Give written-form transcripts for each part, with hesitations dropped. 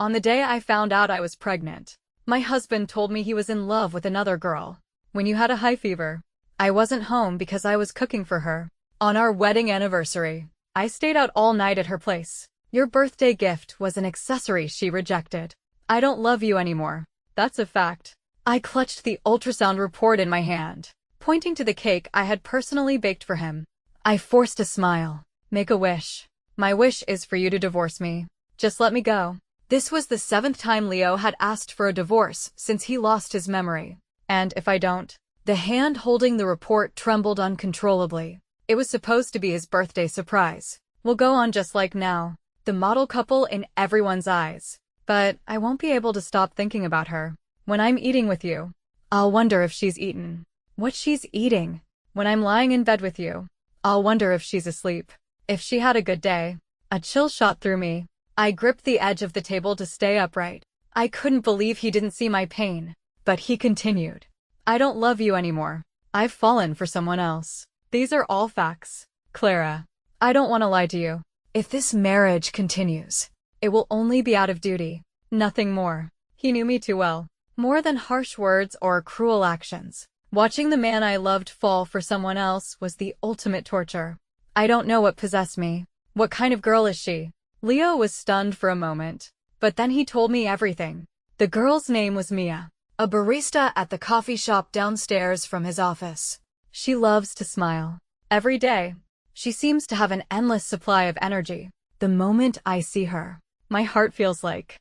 On the day I found out I was pregnant, my husband told me he was in love with another girl. When you had a high fever, I wasn't home because I was cooking for her. On our wedding anniversary, I stayed out all night at her place. Your birthday gift was an accessory she rejected. I don't love you anymore. That's a fact. I clutched the ultrasound report in my hand, pointing to the cake I had personally baked for him. I forced a smile. Make a wish. My wish is for you to divorce me. Just let me go. This was the 7th time Leo had asked for a divorce since he lost his memory. And if I don't? The hand holding the report trembled uncontrollably. It was supposed to be his birthday surprise. We'll go on just like now, the model couple in everyone's eyes. But I won't be able to stop thinking about her. When I'm eating with you, I'll wonder if she's eaten. What she's eating. When I'm lying in bed with you, I'll wonder if she's asleep. If she had a good day. A chill shot through me. I gripped the edge of the table to stay upright. I couldn't believe he didn't see my pain. But he continued. I don't love you anymore. I've fallen for someone else. These are all facts. Clara, I don't want to lie to you. If this marriage continues, it will only be out of duty. Nothing more. He knew me too well. More than harsh words or cruel actions. Watching the man I loved fall for someone else was the ultimate torture. I don't know what possessed me. What kind of girl is she? Leo was stunned for a moment, but then he told me everything. The girl's name was Mia, a barista at the coffee shop downstairs from his office. She loves to smile. Every day. She seems to have an endless supply of energy. The moment I see her, my heart feels like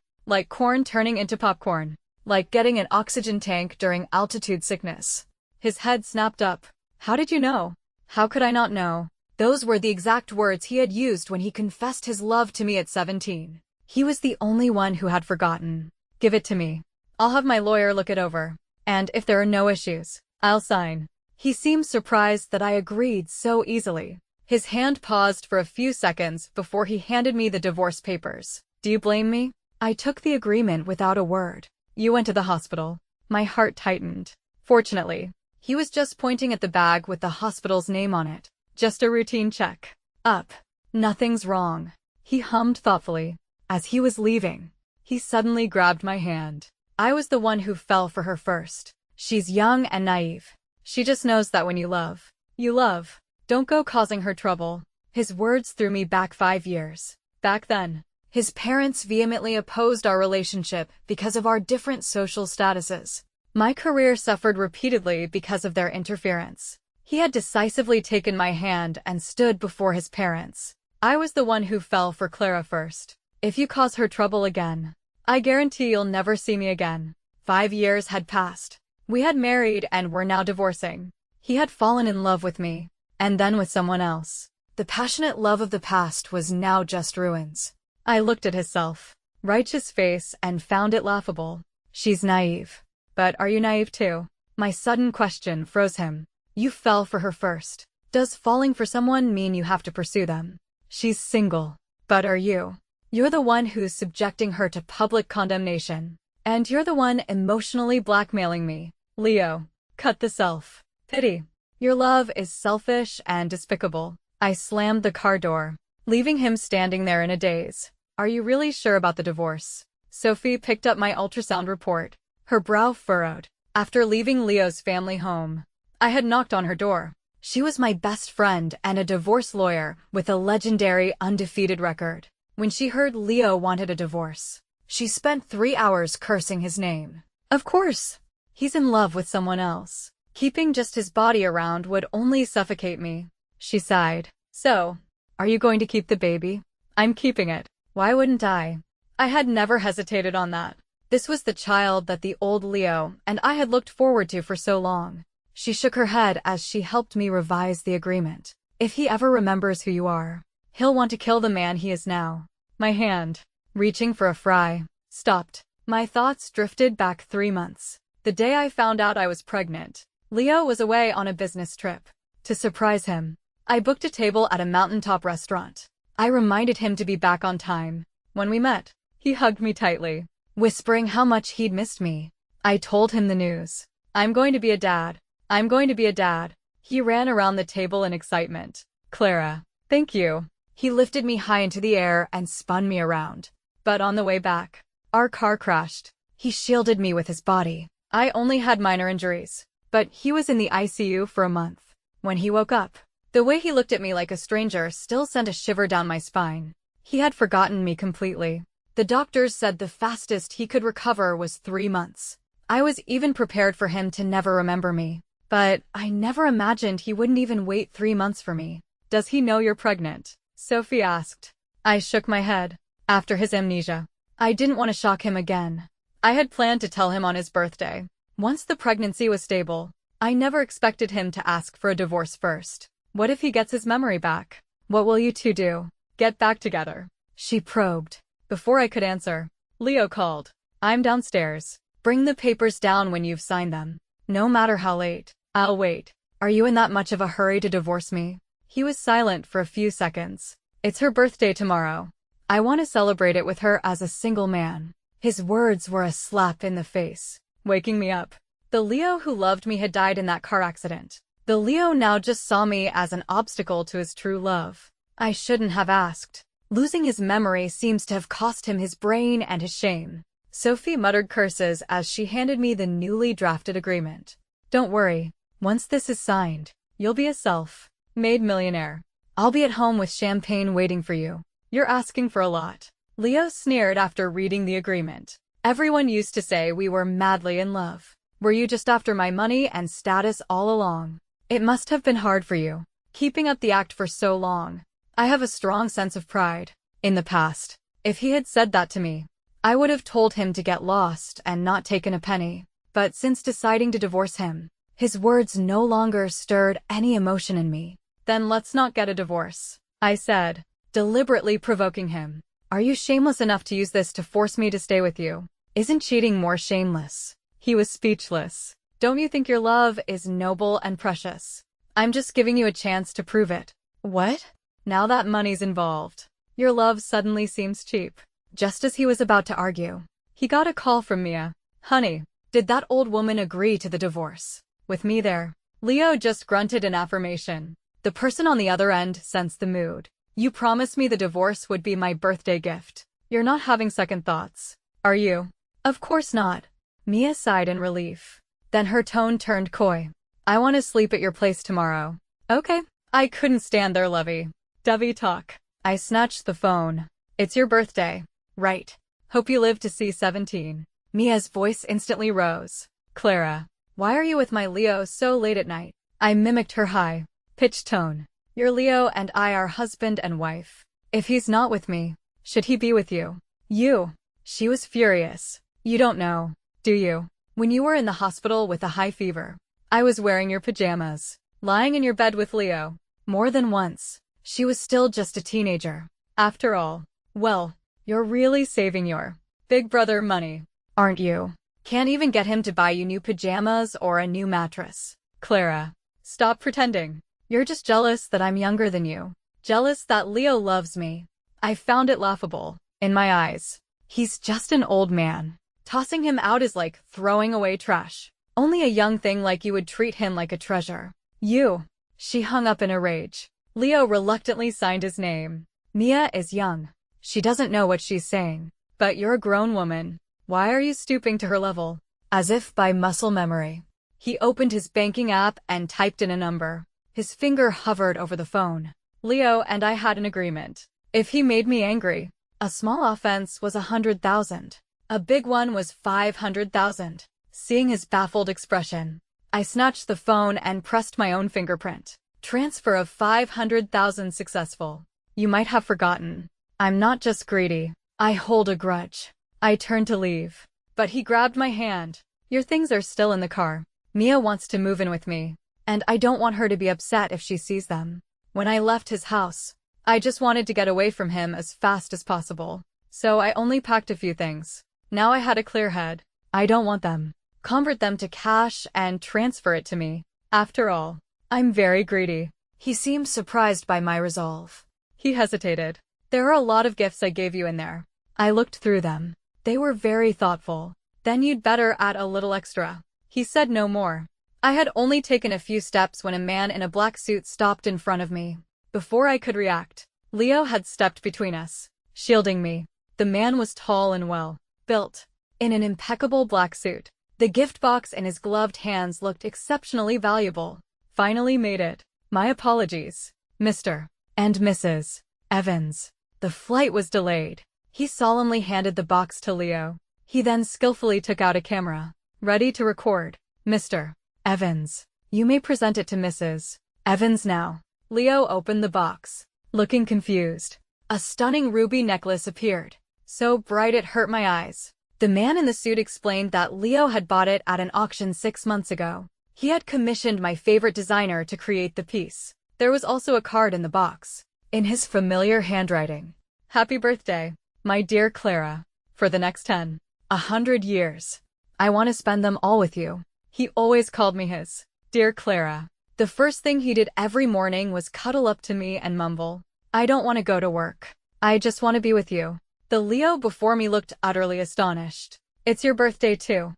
corn turning into popcorn. Like getting an oxygen tank during altitude sickness. His head snapped up. How did you know? How could I not know? Those were the exact words he had used when he confessed his love to me at 17. He was the only one who had forgotten. Give it to me. I'll have my lawyer look it over. And if there are no issues, I'll sign. He seemed surprised that I agreed so easily. His hand paused for a few seconds before he handed me the divorce papers. Do you blame me? I took the agreement without a word. You went to the hospital. My heart tightened. Fortunately, he was just pointing at the bag with the hospital's name on it. Just a routine check. Up. Nothing's wrong. He hummed thoughtfully. As he was leaving, he suddenly grabbed my hand. I was the one who fell for her first. She's young and naive. She just knows that when you love, you love. Don't go causing her trouble. His words threw me back 5 years. Back then, his parents vehemently opposed our relationship because of our different social statuses. My career suffered repeatedly because of their interference. He had decisively taken my hand and stood before his parents. I was the one who fell for Clara first. If you cause her trouble again, I guarantee you'll never see me again. 5 years had passed. We had married and were now divorcing. He had fallen in love with me, and then with someone else. The passionate love of the past was now just ruins. I looked at his self-righteous face and found it laughable. She's naive. But are you naive too? My sudden question froze him. You fell for her first. Does falling for someone mean you have to pursue them? She's single. But are you? You're the one who's subjecting her to public condemnation. And you're the one emotionally blackmailing me. Leo, cut the self-pity. Your love is selfish and despicable. I slammed the car door, leaving him standing there in a daze. Are you really sure about the divorce? Sophie picked up my ultrasound report, her brow furrowed. After leaving Leo's family home, I had knocked on her door. She was my best friend and a divorce lawyer with a legendary undefeated record. When she heard Leo wanted a divorce, she spent 3 hours cursing his name. Of course, he's in love with someone else. Keeping just his body around would only suffocate me. She sighed. So, are you going to keep the baby? I'm keeping it. Why wouldn't I? I had never hesitated on that. This was the child that the old Leo and I had looked forward to for so long. She shook her head as she helped me revise the agreement. If he ever remembers who you are, he'll want to kill the man he is now. My hand, reaching for a fry, stopped. My thoughts drifted back 3 months. The day I found out I was pregnant, Leo was away on a business trip. To surprise him, I booked a table at a mountaintop restaurant. I reminded him to be back on time. When we met, he hugged me tightly, whispering how much he'd missed me. I told him the news. I'm going to be a dad. I'm going to be a dad. He ran around the table in excitement. Clara, thank you. He lifted me high into the air and spun me around. But on the way back, Our car crashed. He shielded me with his body. I only had minor injuries, but he was in the ICU for a month. When he woke up, the way he looked at me like a stranger still sent a shiver down my spine. He had forgotten me completely. The doctors said the fastest he could recover was 3 months. I was even prepared for him to never remember me. But I never imagined he wouldn't even wait 3 months for me. Does he know you're pregnant? Sophie asked. I shook my head. After his amnesia, I didn't want to shock him again. I had planned to tell him on his birthday. Once the pregnancy was stable, I never expected him to ask for a divorce first. What if he gets his memory back? What will you two do? Get back together? She probed. Before I could answer, Leo called. I'm downstairs. Bring the papers down when you've signed them. No matter how late. I'll wait. Are you in that much of a hurry to divorce me? He was silent for a few seconds. It's her birthday tomorrow. I want to celebrate it with her as a single man. His words were a slap in the face, waking me up. The Leo who loved me had died in that car accident. The Leo now just saw me as an obstacle to his true love. I shouldn't have asked. Losing his memory seems to have cost him his brain and his shame. Sophie muttered curses as she handed me the newly drafted agreement. Don't worry. Once this is signed, you'll be a self-made millionaire. I'll be at home with champagne waiting for you. You're asking for a lot. Leo sneered after reading the agreement. Everyone used to say we were madly in love. Were you just after my money and status all along? It must have been hard for you, keeping up the act for so long. I have a strong sense of pride. In the past, if he had said that to me, I would have told him to get lost and not taken a penny. But since deciding to divorce him, his words no longer stirred any emotion in me. Then let's not get a divorce, I said, deliberately provoking him. Are you shameless enough to use this to force me to stay with you? Isn't cheating more shameless? He was speechless. Don't you think your love is noble and precious? I'm just giving you a chance to prove it. What? Now that money's involved, your love suddenly seems cheap. Just as he was about to argue, he got a call from Mia. Honey, did that old woman agree to the divorce? With me there. Leo just grunted in affirmation. The person on the other end sensed the mood. You promised me the divorce would be my birthday gift. You're not having second thoughts, are you? Of course not. Mia sighed in relief. Then her tone turned coy. I want to sleep at your place tomorrow. Okay. I couldn't stand their lovey-dovey talk. I snatched the phone. It's your birthday, right? Hope you live to see 17. Mia's voice instantly rose. Clara, why are you with my Leo so late at night? I mimicked her high-pitched tone. Your Leo and I are husband and wife. If he's not with me, should he be with you? You. She was furious. You don't know, do you? When you were in the hospital with a high fever, I was wearing your pajamas, lying in your bed with Leo. More than once. She was still just a teenager. After all, well, you're really saving your big brother money, aren't you? Can't even get him to buy you new pajamas or a new mattress. Clara, stop pretending. You're just jealous that I'm younger than you. Jealous that Leo loves me. I found it laughable. In my eyes, he's just an old man. Tossing him out is like throwing away trash. Only a young thing like you would treat him like a treasure. You. She hung up in a rage. Leo reluctantly signed his name. Mia is young. She doesn't know what she's saying. But you're a grown woman. Why are you stooping to her level? As if by muscle memory, he opened his banking app and typed in a number. His finger hovered over the phone. Leo and I had an agreement. If he made me angry, a small offense was 100,000. A big one was 500,000. Seeing his baffled expression, I snatched the phone and pressed my own fingerprint. Transfer of 500,000 successful. You might have forgotten. I'm not just greedy. I hold a grudge. I turned to leave, but he grabbed my hand. Your things are still in the car. Mia wants to move in with me, and I don't want her to be upset if she sees them. When I left his house, I just wanted to get away from him as fast as possible. So I only packed a few things. Now I had a clear head. I don't want them. Convert them to cash and transfer it to me. After all, I'm very greedy. He seemed surprised by my resolve. He hesitated. There are a lot of gifts I gave you in there. I looked through them. They were very thoughtful. Then you'd better add a little extra. He said no more. I had only taken a few steps when a man in a black suit stopped in front of me. Before I could react, Leo had stepped between us, shielding me. The man was tall and well built in an impeccable black suit. The gift box in his gloved hands looked exceptionally valuable. Finally made it. My apologies, Mr. and Mrs. Evans. The flight was delayed. He solemnly handed the box to Leo. He then skillfully took out a camera. Ready to record. Mr. Evans, you may present it to Mrs. Evans now. Leo opened the box, looking confused. A stunning ruby necklace appeared, so bright it hurt my eyes. The man in the suit explained that Leo had bought it at an auction 6 months ago. He had commissioned my favorite designer to create the piece. There was also a card in the box, in his familiar handwriting. Happy birthday, my dear Clara. For the next 100 years, I want to spend them all with you. He always called me his dear Clara. The first thing he did every morning was cuddle up to me and mumble, I don't want to go to work. I just want to be with you. The Leo before me looked utterly astonished. It's your birthday too?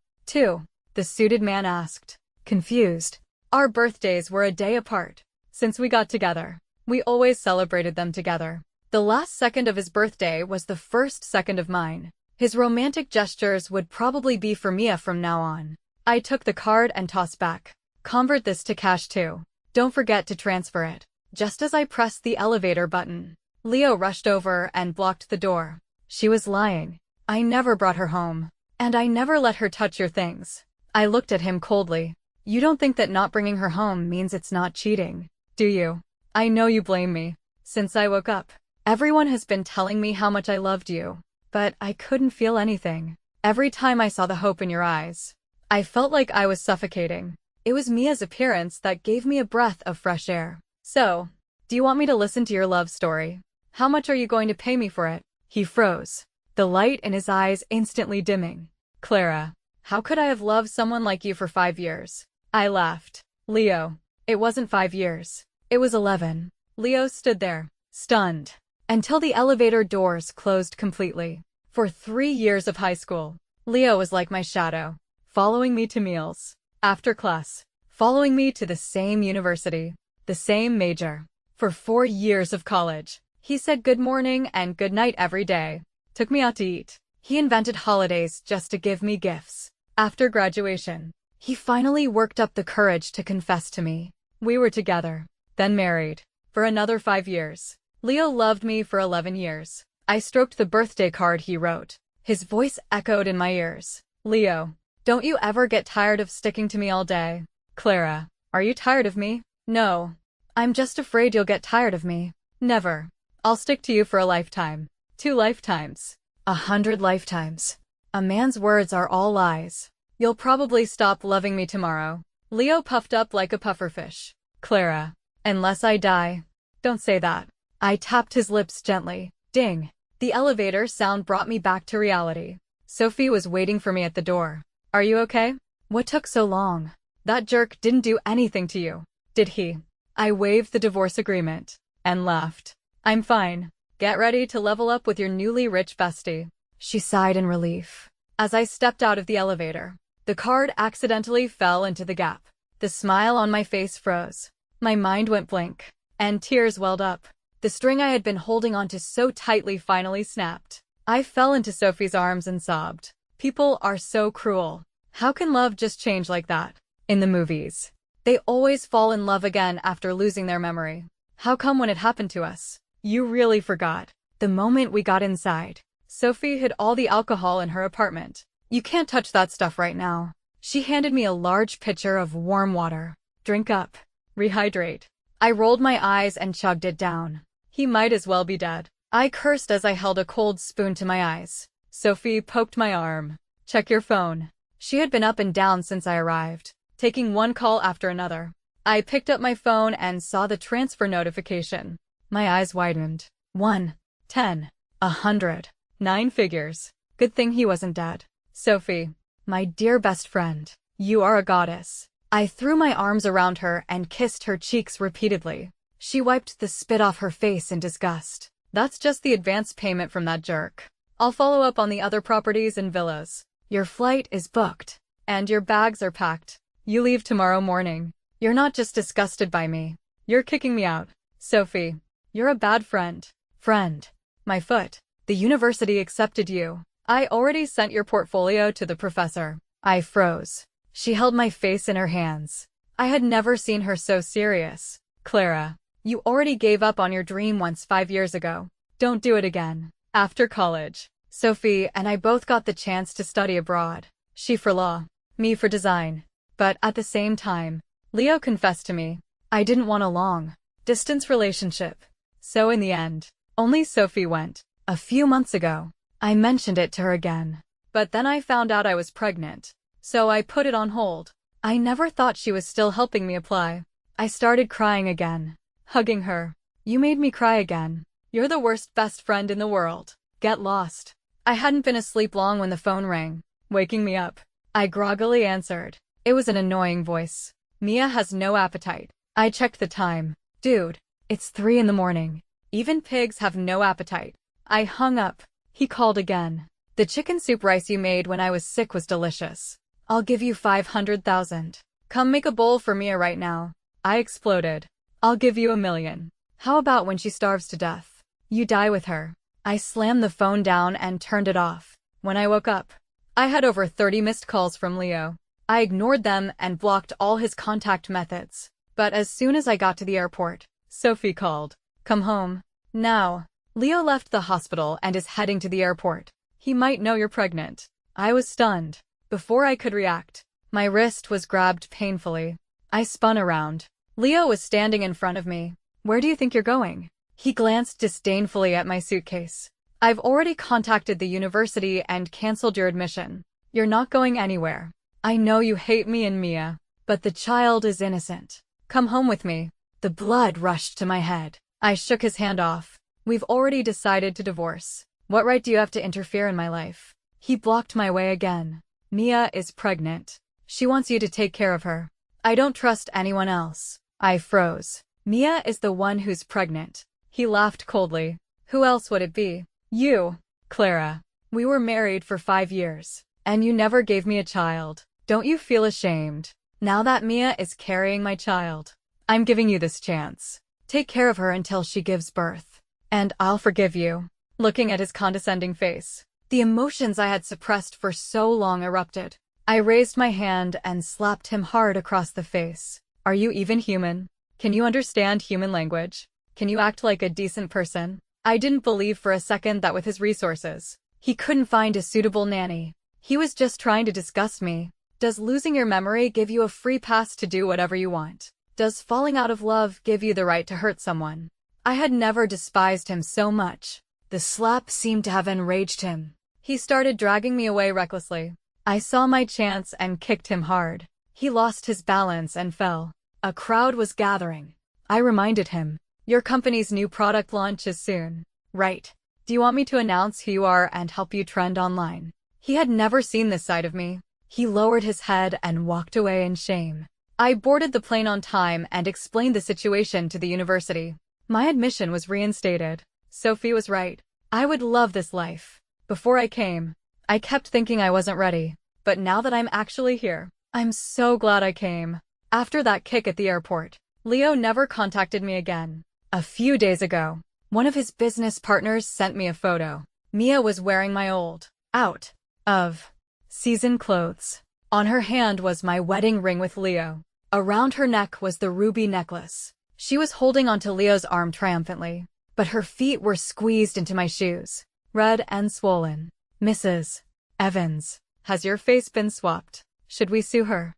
The suited man asked, confused. Our birthdays were a day apart. Since we got together, we always celebrated them together. The last second of his birthday was the first second of mine. His romantic gestures would probably be for Mia from now on. I took the card and tossed back. Convert this to cash too. Don't forget to transfer it. Just as I pressed the elevator button, Leo rushed over and blocked the door. She was lying. I never brought her home. And I never let her touch your things. I looked at him coldly. You don't think that not bringing her home means it's not cheating, do you? I know you blame me. Since I woke up, everyone has been telling me how much I loved you. But I couldn't feel anything. Every time I saw the hope in your eyes, I felt like I was suffocating. It was Mia's appearance that gave me a breath of fresh air. So, do you want me to listen to your love story? How much are you going to pay me for it? He froze, the light in his eyes instantly dimming. Clara, how could I have loved someone like you for 5 years? I laughed. Leo, it wasn't 5 years. It was 11. Leo stood there, stunned, until the elevator doors closed completely. For 3 years of high school, Leo was like my shadow, following me to meals, after class, following me to the same university, the same major. For 4 years of college, he said good morning and good night every day, took me out to eat. He invented holidays just to give me gifts. After graduation, he finally worked up the courage to confess to me. We were together, then married, for another 5 years. Leo loved me for 11 years. I stroked the birthday card he wrote. His voice echoed in my ears. Leo, don't you ever get tired of sticking to me all day? Clara, are you tired of me? No. I'm just afraid you'll get tired of me. Never. I'll stick to you for a lifetime. 2 lifetimes. 100 lifetimes. A man's words are all lies. You'll probably stop loving me tomorrow. Leo puffed up like a pufferfish. Clara, unless I die. Don't say that. I tapped his lips gently. Ding. The elevator sound brought me back to reality. Sophie was waiting for me at the door. Are you okay? What took so long? That jerk didn't do anything to you, did he? I waved the divorce agreement and laughed. I'm fine. Get ready to level up with your newly rich bestie. She sighed in relief. As I stepped out of the elevator, the card accidentally fell into the gap. The smile on my face froze. My mind went blank, and tears welled up. The string I had been holding onto so tightly finally snapped. I fell into Sophie's arms and sobbed. People are so cruel. How can love just change like that? In the movies, they always fall in love again after losing their memory. How come when it happened to us, you really forgot? The moment we got inside, Sophie hid all the alcohol in her apartment. You can't touch that stuff right now. She handed me a large pitcher of warm water. Drink up. Rehydrate. I rolled my eyes and chugged it down. He might as well be dead. I cursed as I held a cold spoon to my eyes. Sophie poked my arm. Check your phone. She had been up and down since I arrived, taking one call after another. I picked up my phone and saw the transfer notification. My eyes widened. 1, 10, 100. 9 figures. Good thing he wasn't dead. Sophie, my dear best friend, you are a goddess. I threw my arms around her and kissed her cheeks repeatedly. She wiped the spit off her face in disgust. That's just the advance payment from that jerk. I'll follow up on the other properties and villas. Your flight is booked, and your bags are packed. You leave tomorrow morning. You're not just disgusted by me. You're kicking me out. Sophie, you're a bad friend. Friend. My foot. The university accepted you. I already sent your portfolio to the professor. I froze. She held my face in her hands. I had never seen her so serious. Clara, you already gave up on your dream once 5 years ago. Don't do it again. After college, Sophie and I both got the chance to study abroad. She for law, me for design. But at the same time, Leo confessed to me, I didn't want a long-distance relationship. So in the end, only Sophie went. A few months ago, I mentioned it to her again. But then I found out I was pregnant. So I put it on hold. I never thought she was still helping me apply. I started crying again, hugging her. You made me cry again. You're the worst best friend in the world. Get lost. I hadn't been asleep long when the phone rang, waking me up. I groggily answered. It was an annoying voice. Mia has no appetite. I checked the time. Dude, it's 3 in the morning. Even pigs have no appetite. I hung up. He called again. The chicken soup rice you made when I was sick was delicious. I'll give you 500,000. Come make a bowl for Mia right now. I exploded. I'll give you 1 million. How about when she starves to death? You die with her. I slammed the phone down and turned it off. When I woke up, I had over 30 missed calls from Leo. I ignored them and blocked all his contact methods. But as soon as I got to the airport, Sophie called. Come home. Now. Leo left the hospital and is heading to the airport. He might know you're pregnant. I was stunned. Before I could react, my wrist was grabbed painfully. I spun around. Leo was standing in front of me. Where do you think you're going? He glanced disdainfully at my suitcase. I've already contacted the university and canceled your admission. You're not going anywhere. I know you hate me and Mia, but the child is innocent. Come home with me. The blood rushed to my head. I shook his hand off. We've already decided to divorce. What right do you have to interfere in my life? He blocked my way again. Mia is pregnant. She wants you to take care of her. I don't trust anyone else. I froze. Mia is the one who's pregnant. He laughed coldly. Who else would it be? You, Clara. We were married for 5 years, and you never gave me a child. Don't you feel ashamed? Now that Mia is carrying my child, I'm giving you this chance. Take care of her until she gives birth, and I'll forgive you. Looking at his condescending face, the emotions I had suppressed for so long erupted. I raised my hand and slapped him hard across the face. Are you even human? Can you understand human language? Can you act like a decent person? I didn't believe for a second that with his resources, he couldn't find a suitable nanny. He was just trying to disgust me. Does losing your memory give you a free pass to do whatever you want? Does falling out of love give you the right to hurt someone? I had never despised him so much. The slap seemed to have enraged him. He started dragging me away recklessly. I saw my chance and kicked him hard. He lost his balance and fell. A crowd was gathering. I reminded him, your company's new product launch is soon, right? Do you want me to announce who you are and help you trend online? He had never seen this side of me. He lowered his head and walked away in shame. I boarded the plane on time and explained the situation to the university. My admission was reinstated. Sophie was right. I would love this life. Before I came, I kept thinking I wasn't ready. But now that I'm actually here, I'm so glad I came. After that kick at the airport, Leo never contacted me again. A few days ago, one of his business partners sent me a photo. Mia was wearing my old, out of season clothes. On her hand was my wedding ring with Leo. Around her neck was the ruby necklace. She was holding onto Leo's arm triumphantly, but her feet were squeezed into my shoes, red and swollen. Mrs. Evans, has your face been swapped? Should we sue her?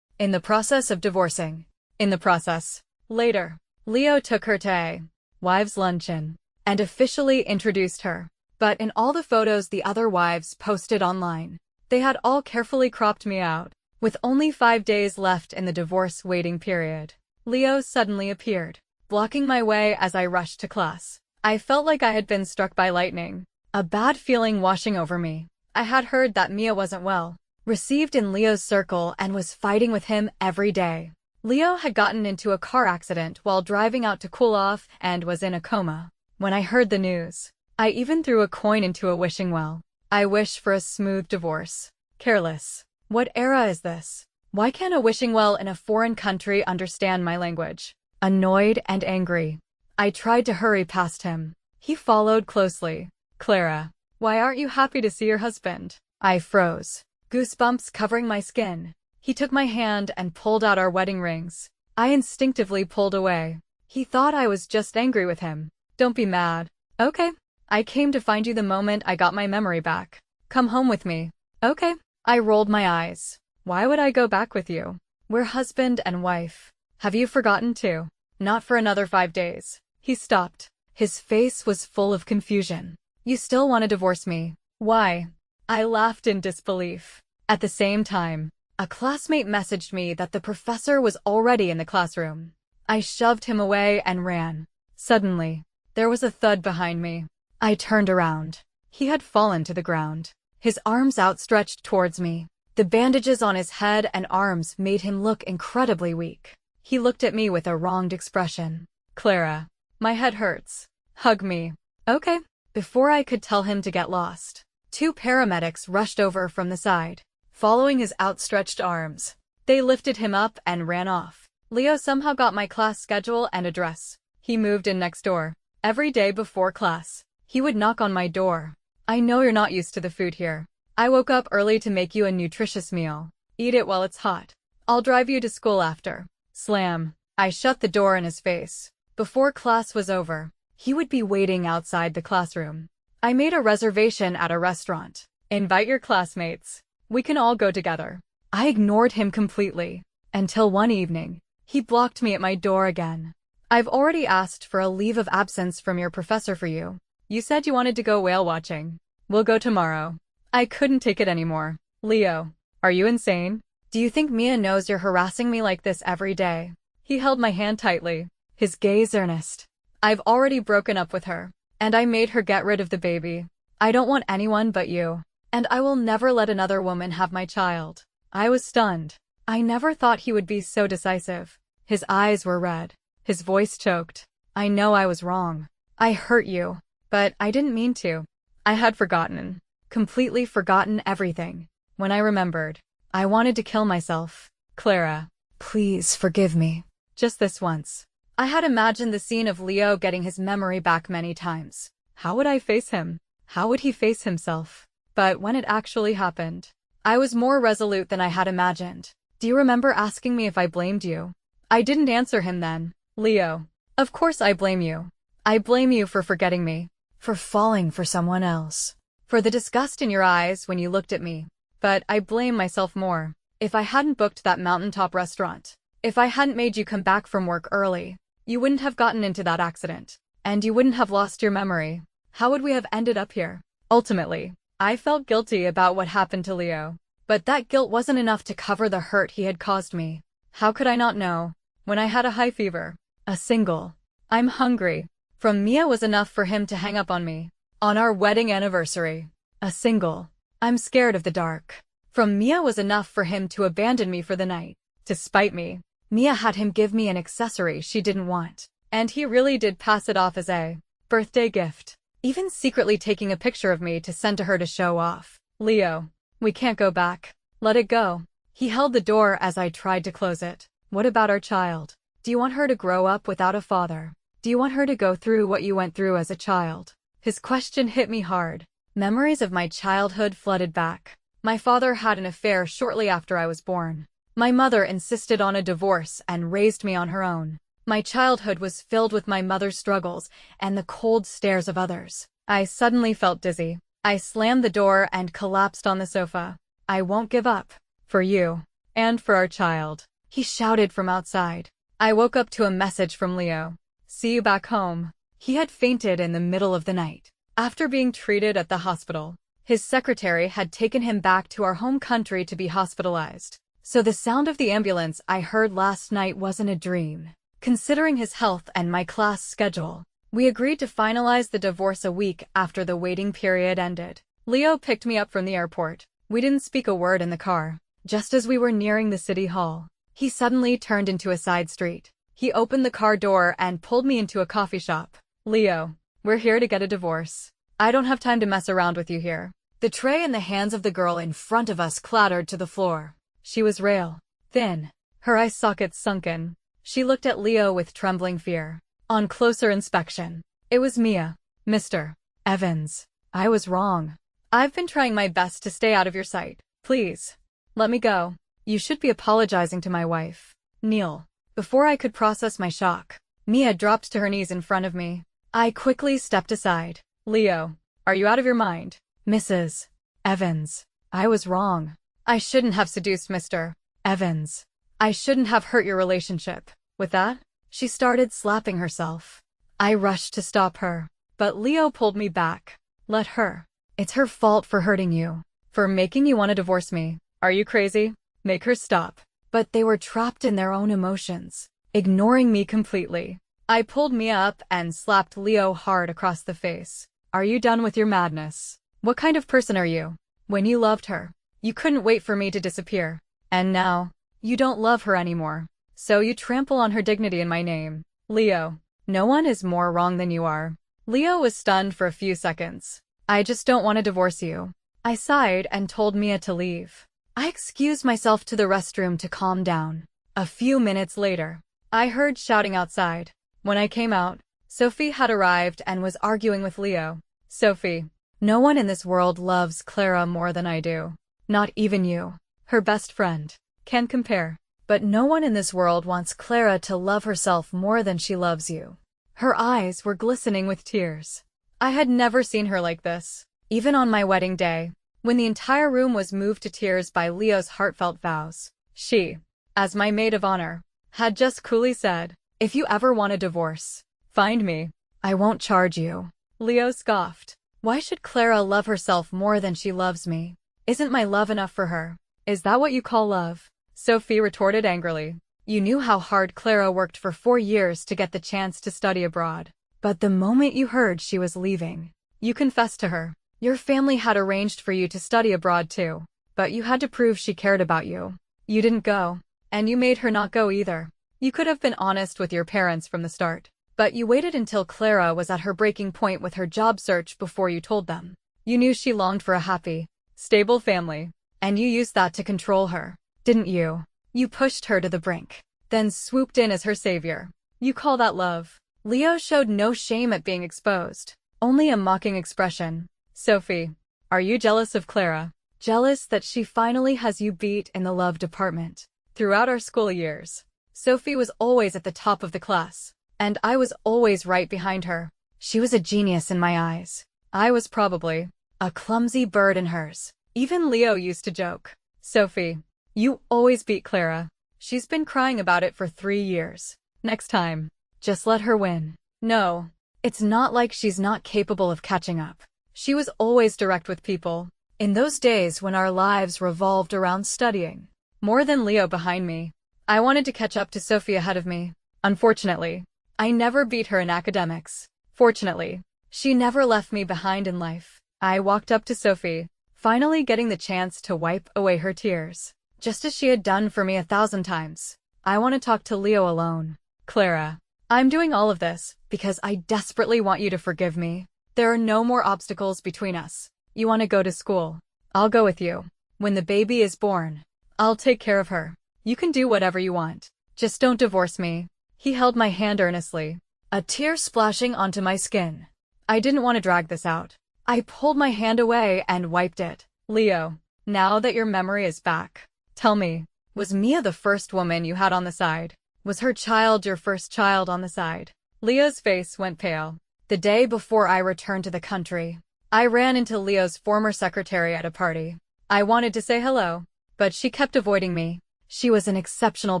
In the process of divorcing. In the process. Later, Leo took her to a wives' luncheon and officially introduced her. But in all the photos the other wives posted online, they had all carefully cropped me out. With only 5 days left in the divorce waiting period, Leo suddenly appeared, blocking my way as I rushed to class. I felt like I had been struck by lightning, a bad feeling washing over me. I had heard that Mia wasn't well, received in Leo's circle, and was fighting with him every day. Leo had gotten into a car accident while driving out to cool off and was in a coma. When I heard the news, I even threw a coin into a wishing well. I wish for a smooth divorce. Careless. What era is this? Why can't a wishing well in a foreign country understand my language? Annoyed and angry, I tried to hurry past him. He followed closely. Clara, Why aren't you happy to see your husband? I froze, goosebumps covering my skin. He took my hand and pulled out our wedding rings. I instinctively pulled away. He thought I was just angry with him. Don't be mad. Okay. I came to find you the moment I got my memory back. Come home with me. Okay. I rolled my eyes. Why would I go back with you? We're husband and wife. Have you forgotten too? Not for another 5 days. He stopped. His face was full of confusion. You still want to divorce me? Why? I laughed in disbelief. At the same time, a classmate messaged me that the professor was already in the classroom. I shoved him away and ran. Suddenly, there was a thud behind me. I turned around. He had fallen to the ground, his arms outstretched towards me. The bandages on his head and arms made him look incredibly weak. He looked at me with a wronged expression. Clara, my head hurts. Hug me. Okay. Before I could tell him to get lost, 2 paramedics rushed over from the side, following his outstretched arms. They lifted him up and ran off. Leo somehow got my class schedule and address. He moved in next door. Every day before class, he would knock on my door. I know you're not used to the food here. I woke up early to make you a nutritious meal. Eat it while it's hot. I'll drive you to school after. Slam. I shut the door in his face. Before class was over, he would be waiting outside the classroom. I made a reservation at a restaurant. Invite your classmates. We can all go together. I ignored him completely. Until one evening, he blocked me at my door again. I've already asked for a leave of absence from your professor for you. You said you wanted to go whale watching. We'll go tomorrow. I couldn't take it anymore. Leo, are you insane? Do you think Mia knows you're harassing me like this every day? He held my hand tightly, his gaze earnest. I've already broken up with her, and I made her get rid of the baby. I don't want anyone but you, and I will never let another woman have my child. I was stunned. I never thought he would be so decisive. His eyes were red. His voice choked. I know I was wrong. I hurt you, but I didn't mean to. I had forgotten, completely forgotten everything. When I remembered, I wanted to kill myself. Clara, please forgive me. Just this once. I had imagined the scene of Leo getting his memory back many times. How would I face him? How would he face himself? But when it actually happened, I was more resolute than I had imagined. Do you remember asking me if I blamed you? I didn't answer him then. Leo, of course I blame you. I blame you for forgetting me, for falling for someone else, for the disgust in your eyes when you looked at me. But I blame myself more. If I hadn't booked that mountaintop restaurant, if I hadn't made you come back from work early, you wouldn't have gotten into that accident, and you wouldn't have lost your memory. How would we have ended up here? Ultimately, I felt guilty about what happened to Leo, but that guilt wasn't enough to cover the hurt he had caused me. How could I not know? When I had a high fever, a single, I'm hungry, from Mia was enough for him to hang up on me. On our wedding anniversary, a single, I'm scared of the dark, from Mia was enough for him to abandon me for the night. To spite me, Mia had him give me an accessory she didn't want, and he really did pass it off as a birthday gift, even secretly taking a picture of me to send to her to show off. Leo, we can't go back. Let it go. He held the door as I tried to close it. What about our child? Do you want her to grow up without a father? Do you want her to go through what you went through as a child? His question hit me hard. Memories of my childhood flooded back. My father had an affair shortly after I was born. My mother insisted on a divorce and raised me on her own. My childhood was filled with my mother's struggles and the cold stares of others. I suddenly felt dizzy. I slammed the door and collapsed on the sofa. I won't give up. For you. And for our child. He shouted from outside. I woke up to a message from Leo. See you back home. He had fainted in the middle of the night. After being treated at the hospital, his secretary had taken him back to our home country to be hospitalized. So the sound of the ambulance I heard last night wasn't a dream. Considering his health and my class schedule, we agreed to finalize the divorce a week after the waiting period ended. Leo picked me up from the airport. We didn't speak a word in the car. Just as we were nearing the city hall, he suddenly turned into a side street. He opened the car door and pulled me into a coffee shop. Leo, we're here to get a divorce. I don't have time to mess around with you here. The tray in the hands of the girl in front of us clattered to the floor. She was rail, thin, her eye sockets sunken. She looked at Leo with trembling fear. On closer inspection, it was Mia. Mr. Evans. I was wrong. I've been trying my best to stay out of your sight. Please, let me go. You should be apologizing to my wife. Kneel. Before I could process my shock, Mia dropped to her knees in front of me. I quickly stepped aside. Leo, are you out of your mind? Mrs. Evans, I was wrong. I shouldn't have seduced Mr. Evans. I shouldn't have hurt your relationship. With that, she started slapping herself. I rushed to stop her, but Leo pulled me back. Let her. It's her fault for hurting you, for making you want to divorce me. Are you crazy? Make her stop. But they were trapped in their own emotions, ignoring me completely. I pulled Mia up and slapped Leo hard across the face. Are you done with your madness? What kind of person are you? When you loved her, you couldn't wait for me to disappear. And now, you don't love her anymore. So you trample on her dignity in my name. Leo, no one is more wrong than you are. Leo was stunned for a few seconds. I just don't want to divorce you. I sighed and told Mia to leave. I excused myself to the restroom to calm down. A few minutes later, I heard shouting outside. When I came out, Sophie had arrived and was arguing with Leo. Sophie, no one in this world loves Clara more than I do. Not even you, her best friend. Can't compare. But no one in this world wants Clara to love herself more than she loves you. Her eyes were glistening with tears. I had never seen her like this. Even on my wedding day, when the entire room was moved to tears by Leo's heartfelt vows, she, as my maid of honor, had just coolly said, if you ever want a divorce, find me. I won't charge you. Leo scoffed. Why should Clara love herself more than she loves me? Isn't my love enough for her? Is that what you call love? Sophie retorted angrily. You knew how hard Clara worked for 4 years to get the chance to study abroad. But the moment you heard she was leaving, you confessed to her. Your family had arranged for you to study abroad too, but you had to prove she cared about you. You didn't go, and you made her not go either. You could have been honest with your parents from the start, but you waited until Clara was at her breaking point with her job search before you told them. You knew she longed for a happy, stable family, and you used that to control her. Didn't you? You pushed her to the brink, then swooped in as her savior. You call that love? Leo showed no shame at being exposed, only a mocking expression. Sophie, are you jealous of Clara? Jealous that she finally has you beat in the love department? Throughout our school years, Sophie was always at the top of the class, and I was always right behind her. She was a genius in my eyes. I was probably a clumsy bird in hers. Even Leo used to joke. Sophie, you always beat Clara. She's been crying about it for 3 years. Next time, just let her win. No, it's not like she's not capable of catching up. She was always direct with people. In those days when our lives revolved around studying, more than Leo behind me, I wanted to catch up to Sophie ahead of me. Unfortunately, I never beat her in academics. Fortunately, she never left me behind in life. I walked up to Sophie, finally getting the chance to wipe away her tears. Just as she had done for me 1,000 times. I want to talk to Leo alone. Clara, I'm doing all of this because I desperately want you to forgive me. There are no more obstacles between us. You want to go to school? I'll go with you. When the baby is born, I'll take care of her. You can do whatever you want. Just don't divorce me. He held my hand earnestly, a tear splashing onto my skin. I didn't want to drag this out. I pulled my hand away and wiped it. Leo, now that your memory is back, tell me, was Mia the first woman you had on the side? Was her child your first child on the side? Leo's face went pale. The day before I returned to the country, I ran into Leo's former secretary at a party. I wanted to say hello, but she kept avoiding me. She was an exceptional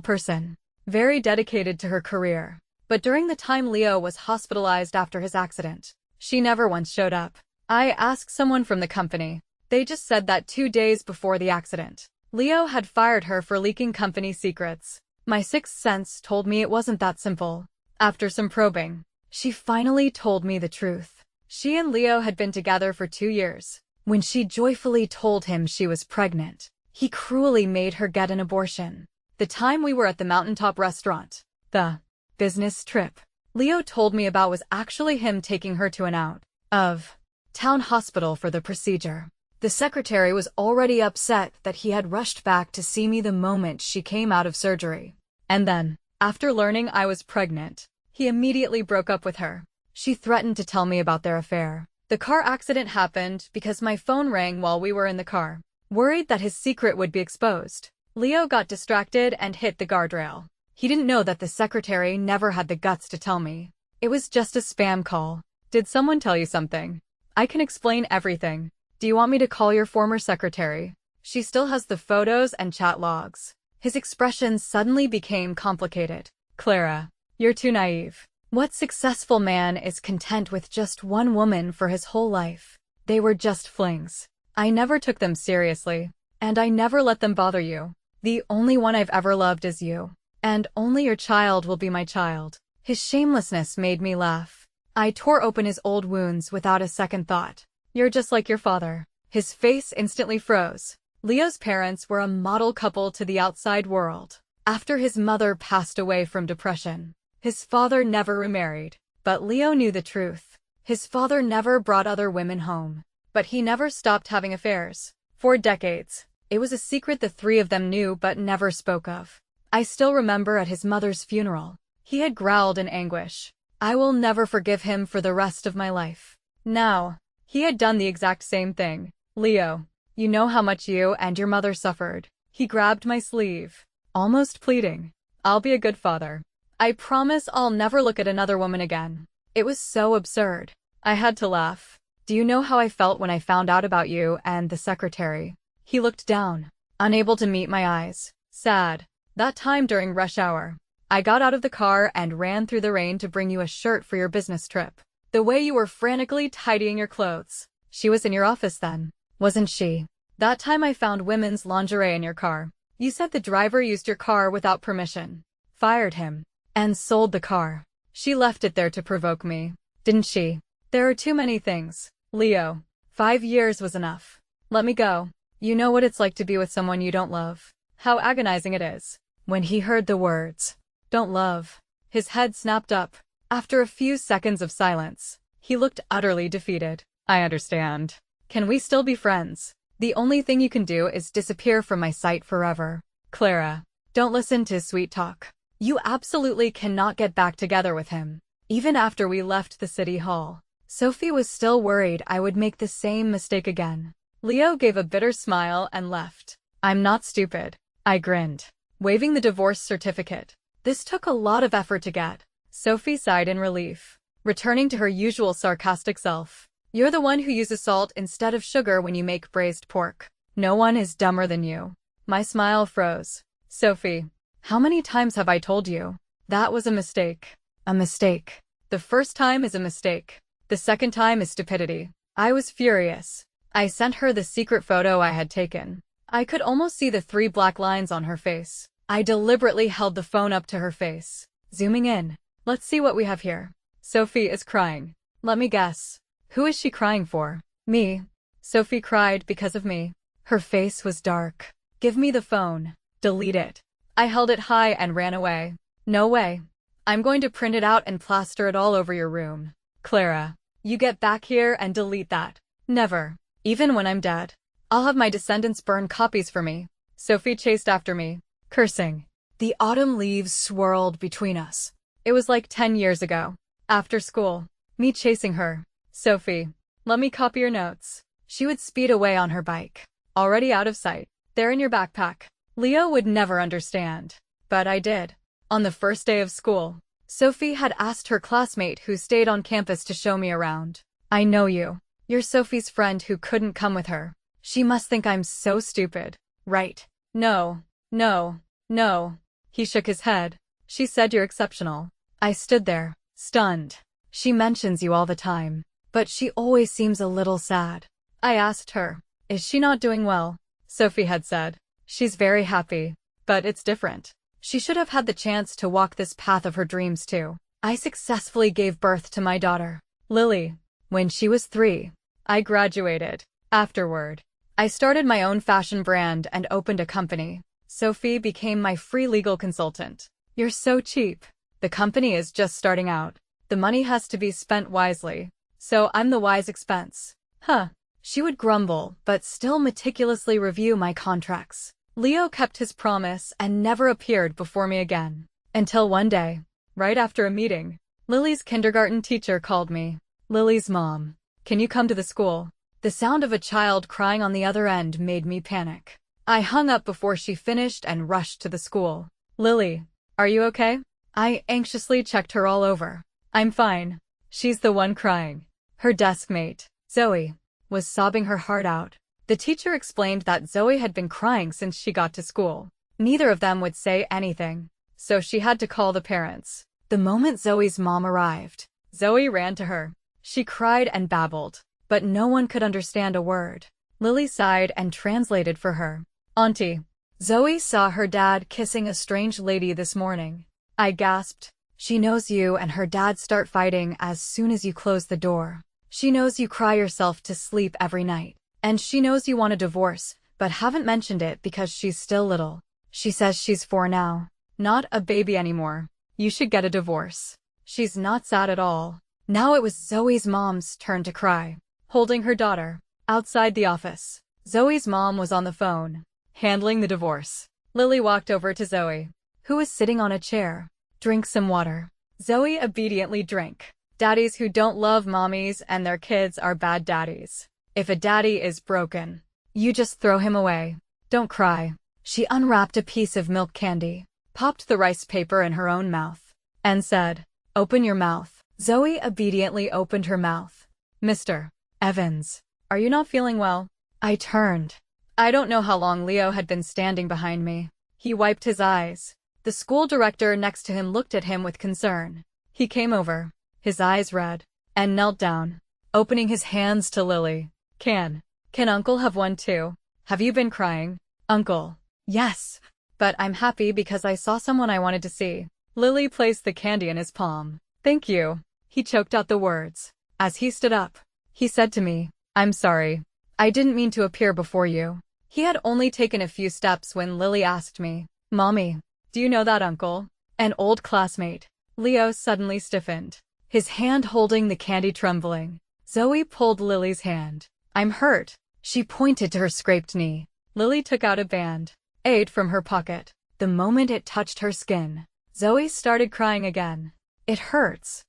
person, very dedicated to her career. But during the time Leo was hospitalized after his accident, she never once showed up. I asked someone from the company. They just said that 2 days before the accident, Leo had fired her for leaking company secrets. My sixth sense told me it wasn't that simple. After some probing, she finally told me the truth. She and Leo had been together for 2 years. When she joyfully told him she was pregnant, he cruelly made her get an abortion. The time we were at the mountaintop restaurant, the business trip Leo told me about was actually him taking her to an out-of-town hospital for the procedure. The secretary was already upset that he had rushed back to see me the moment she came out of surgery. And then, after learning I was pregnant, he immediately broke up with her. She threatened to tell me about their affair. The car accident happened because my phone rang while we were in the car. Worried that his secret would be exposed, Leo got distracted and hit the guardrail. He didn't know that the secretary never had the guts to tell me. It was just a spam call. Did someone tell you something? I can explain everything. Do you want me to call your former secretary? She still has the photos and chat logs. His expression suddenly became complicated. Clara, you're too naive. What successful man is content with just one woman for his whole life? They were just flings. I never took them seriously, and I never let them bother you. The only one I've ever loved is you, and only your child will be my child. His shamelessness made me laugh. I tore open his old wounds without a second thought. You're just like your father. His face instantly froze. Leo's parents were a model couple to the outside world. After his mother passed away from depression, his father never remarried. But Leo knew the truth. His father never brought other women home. But he never stopped having affairs. For decades, it was a secret the three of them knew but never spoke of. I still remember at his mother's funeral, he had growled in anguish. I will never forgive him for the rest of my life. Now, he had done the exact same thing. Leo, you know how much you and your mother suffered. He grabbed my sleeve, almost pleading. I'll be a good father. I promise I'll never look at another woman again. It was so absurd. I had to laugh. Do you know how I felt when I found out about you and the secretary? He looked down, unable to meet my eyes. Sad. That time during rush hour, I got out of the car and ran through the rain to bring you a shirt for your business trip. The way you were frantically tidying your clothes. She was in your office then, wasn't she? That time I found women's lingerie in your car. You said the driver used your car without permission, fired him, and sold the car. She left it there to provoke me, didn't she? There are too many things. Leo, 5 years was enough. Let me go. You know what it's like to be with someone you don't love. How agonizing it is. When he heard the words, don't love, his head snapped up. After a few seconds of silence, he looked utterly defeated. I understand. Can we still be friends? The only thing you can do is disappear from my sight forever. Clara, don't listen to his sweet talk. You absolutely cannot get back together with him. Even after we left the city hall, Sophie was still worried I would make the same mistake again. Leo gave a bitter smile and left. I'm not stupid. I grinned, waving the divorce certificate. This took a lot of effort to get. Sophie sighed in relief, returning to her usual sarcastic self. You're the one who uses salt instead of sugar when you make braised pork. No one is dumber than you. My smile froze. Sophie, how many times have I told you? That was a mistake. A mistake. The first time is a mistake. The second time is stupidity. I was furious. I sent her the secret photo I had taken. I could almost see the 3 black lines on her face. I deliberately held the phone up to her face. Zooming in. Let's see what we have here. Sophie is crying. Let me guess. Who is she crying for? Me. Sophie cried because of me. Her face was dark. Give me the phone. Delete it. I held it high and ran away. No way. I'm going to print it out and plaster it all over your room. Clara, you get back here and delete that. Never. Even when I'm dead. I'll have my descendants burn copies for me. Sophie chased after me, cursing. The autumn leaves swirled between us. It was like 10 years ago. After school. Me chasing her. Sophie, let me copy your notes. She would speed away on her bike. Already out of sight. They're in your backpack. Leo would never understand. But I did. On the first day of school, Sophie had asked her classmate who stayed on campus to show me around. I know you. You're Sophie's friend who couldn't come with her. She must think I'm so stupid. Right. No. No. No. He shook his head. She said you're exceptional. I stood there, stunned. She mentions you all the time. But she always seems a little sad. I asked her, is she not doing well? Sophie had said, she's very happy. But it's different. She should have had the chance to walk this path of her dreams too. I successfully gave birth to my daughter, Lily, when she was 3. I graduated. Afterward, I started my own fashion brand and opened a company. Sophie became my free legal consultant. You're so cheap. The company is just starting out. The money has to be spent wisely. So I'm the wise expense. Huh. She would grumble, but still meticulously review my contracts. Leo kept his promise and never appeared before me again. Until one day, right after a meeting, Lily's kindergarten teacher called me. Lily's mom. Can you come to the school? The sound of a child crying on the other end made me panic. I hung up before she finished and rushed to the school. Lily, are you okay? I anxiously checked her all over. I'm fine. She's the one crying. Her desk mate, Zoe, was sobbing her heart out. The teacher explained that Zoe had been crying since she got to school. Neither of them would say anything, so she had to call the parents. The moment Zoe's mom arrived, Zoe ran to her. She cried and babbled, but no one could understand a word. Lily sighed and translated for her. Auntie, Zoe saw her dad kissing a strange lady this morning. I gasped. She knows you and her dad start fighting as soon as you close the door. She knows you cry yourself to sleep every night. And she knows you want a divorce, but haven't mentioned it because she's still little. She says she's 4 now. Not a baby anymore. You should get a divorce. She's not sad at all. Now it was Zoe's mom's turn to cry, holding her daughter. Outside the office, Zoe's mom was on the phone, handling the divorce. Lily walked over to Zoe, who was sitting on a chair. Drink some water. Zoe obediently drank. Daddies who don't love mommies and their kids are bad daddies. If a daddy is broken, you just throw him away. Don't cry. She unwrapped a piece of milk candy, popped the rice paper in her own mouth, and said, "Open your mouth." Zoe obediently opened her mouth. "Mr. Evans, are you not feeling well?" I turned. I don't know how long Leo had been standing behind me. He wiped his eyes. The school director next to him looked at him with concern. He came over, his eyes red, and knelt down, opening his hands to Lily. Can Uncle have one too? Have you been crying? Uncle, yes. But I'm happy because I saw someone I wanted to see. Lily placed the candy in his palm. Thank you. He choked out the words. As he stood up, he said to me, I'm sorry. I didn't mean to appear before you. He had only taken a few steps when Lily asked me, Mommy, do you know that uncle? An old classmate. Leo suddenly stiffened, his hand holding the candy trembling. Zoe pulled Lily's hand. I'm hurt. She pointed to her scraped knee. Lily took out a band-aid from her pocket. The moment it touched her skin, Zoe started crying again. It hurts.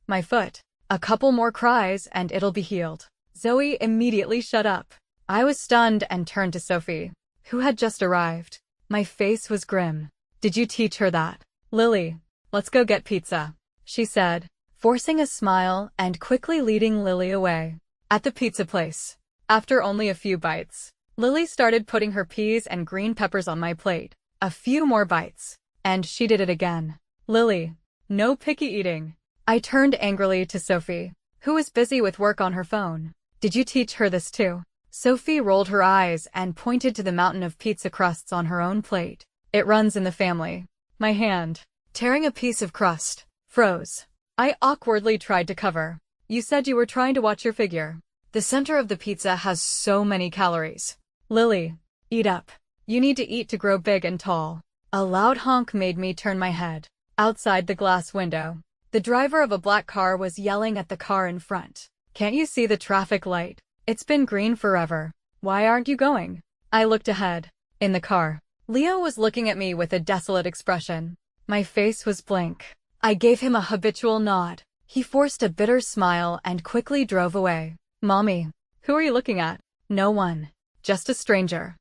My foot. A couple more cries and it'll be healed. Zoe immediately shut up. I was stunned and turned to Sophie, who had just arrived. My face was grim. Did you teach her that? Lily, let's go get pizza, she said, forcing a smile and quickly leading Lily away. At the pizza place, after only a few bites, Lily started putting her peas and green peppers on my plate. A few more bites, and she did it again. Lily, no picky eating. I turned angrily to Sophie, who was busy with work on her phone. Did you teach her this too? Sophie rolled her eyes and pointed to the mountain of pizza crusts on her own plate. It runs in the family. My hand, tearing a piece of crust, froze. I awkwardly tried to cover. You said you were trying to watch your figure. The center of the pizza has so many calories. Lily, eat up. You need to eat to grow big and tall. A loud honk made me turn my head. Outside the glass window, the driver of a black car was yelling at the car in front. Can't you see the traffic light? It's been green forever. Why aren't you going? I looked ahead. In the car, Leo was looking at me with a desolate expression. My face was blank. I gave him a habitual nod. He forced a bitter smile and quickly drove away. Mommy, who are you looking at? No one. Just a stranger.